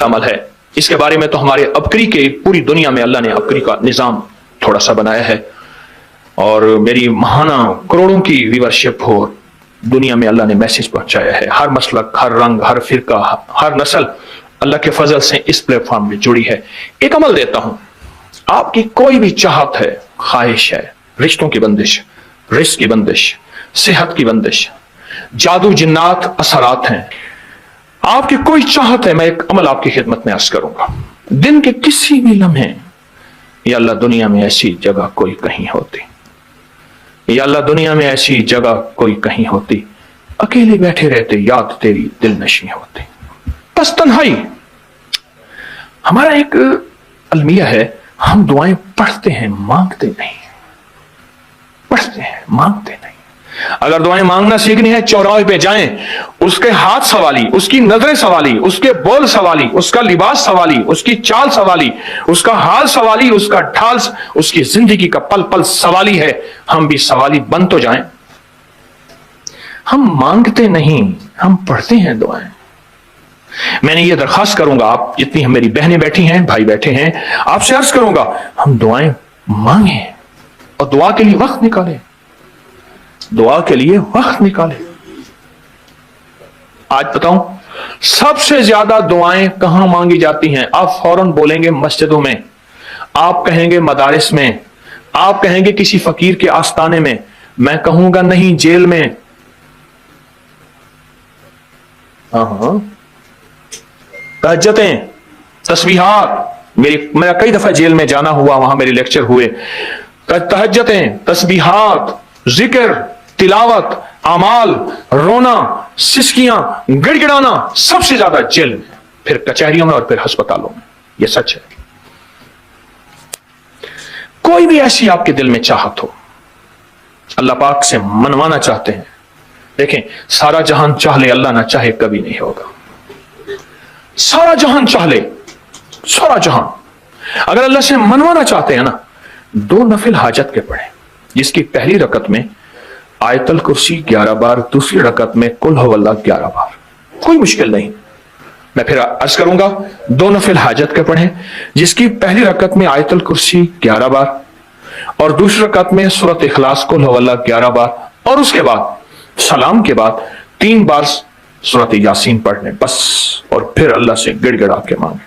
عمل ہے. اس کے بارے میں تو ہمارے ابکری کے پوری دنیا میں اللہ نے ابکری کا نظام تھوڑا سا بنایا ہے، اور میری ماہانہ کروڑوں کی ویورشپ ہو دنیا میں اللہ نے میسج پہنچایا ہے. ہر مسلک، ہر رنگ، ہر فرقہ، ہر نسل اللہ کے فضل سے اس پلیٹ فارم میں جڑی ہے. ایک عمل دیتا ہوں، آپ کی کوئی بھی چاہت ہے، خواہش ہے، رشتوں کی بندش، رزق کی بندش، صحت کی بندش، جادو جنات اثرات ہیں، آپ کی کوئی چاہت ہے، میں ایک عمل آپ کی خدمت میں عرض کروں گا. دن کے کسی بھی لمحے، یا اللہ دنیا میں ایسی جگہ کوئی کہیں ہوتی، یا اللہ دنیا میں ایسی جگہ کوئی کہیں ہوتی، اکیلے بیٹھے رہتے، یاد تیری دل نشیں ہوتی. بس تنہائی. ہمارا ایک المیہ ہے، ہم دعائیں پڑھتے ہیں، مانگتے نہیں. پڑھتے ہیں، مانگتے نہیں. اگر دعائیں مانگنا سیکھنی ہے، چوراہے پہ جائیں، اس کے ہاتھ سوالی، اس کی نظریں سوالی، اس کے بول سوالی، اس کا لباس سوالی، اس کی چال سوالی، اس کا حال سوالی، اس کا ڈھال، اس کی زندگی کا پل پل سوالی ہے. ہم بھی سوالی بن تو جائیں. ہم مانگتے نہیں، ہم پڑھتے ہیں دعائیں. میں نے یہ درخواست کروں گا، آپ جتنی میری بہنیں بیٹھی ہیں، بھائی بیٹھے ہیں، آپ سے عرض کروں گا، ہم دعائیں مانگیں اور دعا کے لیے وقت نکالیں. دعا کے لیے وقت نکالیں. آج بتاؤں سب سے زیادہ دعائیں کہاں مانگی جاتی ہیں؟ آپ فوراً بولیں گے مسجدوں میں، آپ کہیں گے مدارس میں، آپ کہیں گے کسی فقیر کے آستانے میں. میں کہوں گا نہیں، جیل میں. ہاں، تہجدیں، تسبیحات. میرا کئی دفعہ جیل میں جانا ہوا، وہاں میرے لیکچر ہوئے. تہجدیں، تسبیحات، ذکر، تلاوت، اعمال، رونا، سسکیاں، گڑ گڑانا سب سے زیادہ جیل میں، پھر کچہریوں میں اور پھر ہسپتالوں میں. یہ سچ ہے. کوئی بھی ایسی آپ کے دل میں چاہت ہو، اللہ پاک سے منوانا چاہتے ہیں. دیکھیں، سارا جہان چاہ لے، اللہ نہ چاہے کبھی نہیں ہوگا. سارا جہان چاہ لے، سارا جہان. اگر اللہ سے منوانا چاہتے ہیں نا، 2 نفل حاجت کے پڑھیں، جس کی پہلی رکعت میں آیت الکرسی 11 بار، دوسری رکعت میں قل ہو اللہ 11 بار. کوئی مشکل نہیں. میں پھر عرض کروں گا، 2 نفل حاجت کے پڑھیں، جس کی پہلی رکعت میں آیت الکرسی 11 بار، اور دوسری رکعت میں سورۃ اخلاص قل ہو اللہ 11 بار، اور اس کے بعد سلام کے بعد 3 بار سورۃ یاسین پڑھ لیں بس. اور پھر اللہ سے گڑ گڑا کے مانگیں.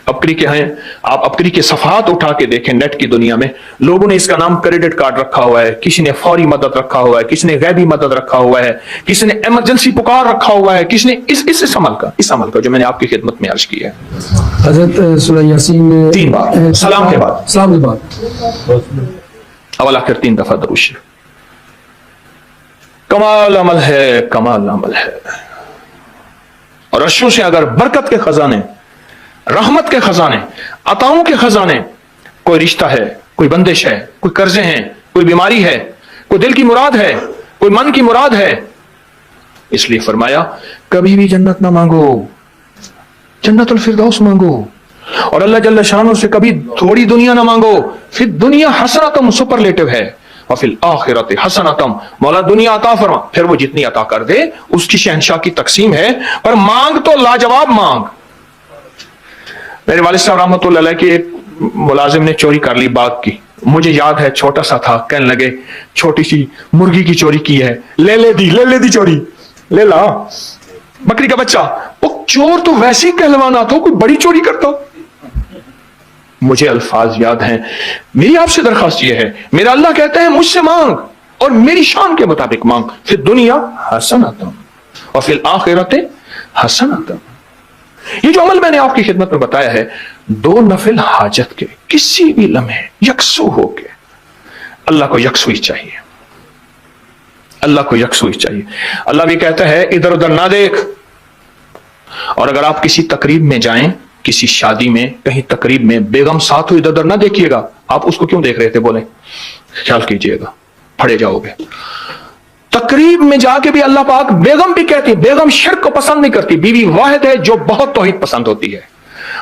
ابکری کے ہیں، آپ ابکری کے صفحات اٹھا کے دیکھیں. نیٹ کی دنیا میں لوگوں نے اس کا نام کریڈٹ کارڈ رکھا ہوا ہے، کسی نے فوری مدد رکھا ہوا ہے، کسی نے غیبی مدد رکھا ہوا ہے، کسی نے ایمرجنسی پکار رکھا ہوا ہے، کسی نے اس عمل کا جو میں نے آپ کی خدمت میں عرض کی ہے. حضرت سورہ یاسین میں 3 بار سلام کے بعد، سلام کے بعد اول آخر 3 دفعہ درود شریف. کمال عمل ہے، کمال عمل ہے. اور عرشوں سے اگر برکت کے خزانے، رحمت کے خزانے، عطاؤں کے خزانے، کوئی رشتہ ہے، کوئی بندش ہے، کوئی قرضے ہیں، کوئی بیماری ہے، کوئی دل کی مراد ہے، کوئی من کی مراد ہے، اس لیے فرمایا کبھی بھی جنت نہ مانگو، جنت الفردوس مانگو. اور اللہ جل شانہ سے کبھی تھوڑی دنیا نہ مانگو. پھر دنیا حسنتم سپرلیٹو ہے، اور فی الآخرۃ حسنتم، مولا دنیا عطا فرما، پھر وہ جتنی عطا کر دے اس کی شہنشاہ کی تقسیم ہے. پر مانگ تو لاجواب مانگ. میرے والد صاحب رحمۃ اللہ علیہ کے ایک ملازم نے چوری کر لی باغ کی. مجھے یاد ہے چھوٹا سا تھا، کہنے لگے چھوٹی سی مرغی کی چوری کی ہے، لے لے دی چوری، لے لا بکری کا بچہ. وہ چور تو ویسے ہی کہلوانا تھا، کوئی بڑی چوری کرتا. مجھے الفاظ یاد ہیں. میری آپ سے درخواست یہ ہے، میرا اللہ کہتا ہے مجھ سے مانگ اور میری شان کے مطابق مانگ. پھر دنیا حسنتم اور پھر آخرت حسنتم. یہ جو عمل میں نے آپ کی خدمت میں بتایا ہے، 2 نفل حاجت کے کسی بھی لمحے یکسو ہو کے، اللہ کو یکسوئی چاہیے، اللہ کو یکسوئی چاہیے. اللہ بھی کہتا ہے ادھر ادھر نہ دیکھ. اور اگر آپ کسی تقریب میں جائیں، کسی شادی میں، کہیں تقریب میں، بیگم ساتھ ہو، ادھر ادھر نہ دیکھیے گا. آپ اس کو کیوں دیکھ رہے تھے؟ بولیں، خیال کیجئے گا، پھڑے جاؤ گے. تقریب میں جا کے بھی اللہ پاک، بیگم بھی کہتی، بیگم شرک کو پسند نہیں کرتی. بیوی واحد ہے جو بہت توحید پسند ہوتی ہے،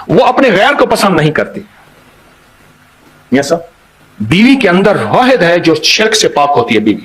وہ اپنے غیر کو پسند نہیں کرتی. بیوی کے اندر واحد ہے جو شرک سے پاک ہوتی ہے بیوی.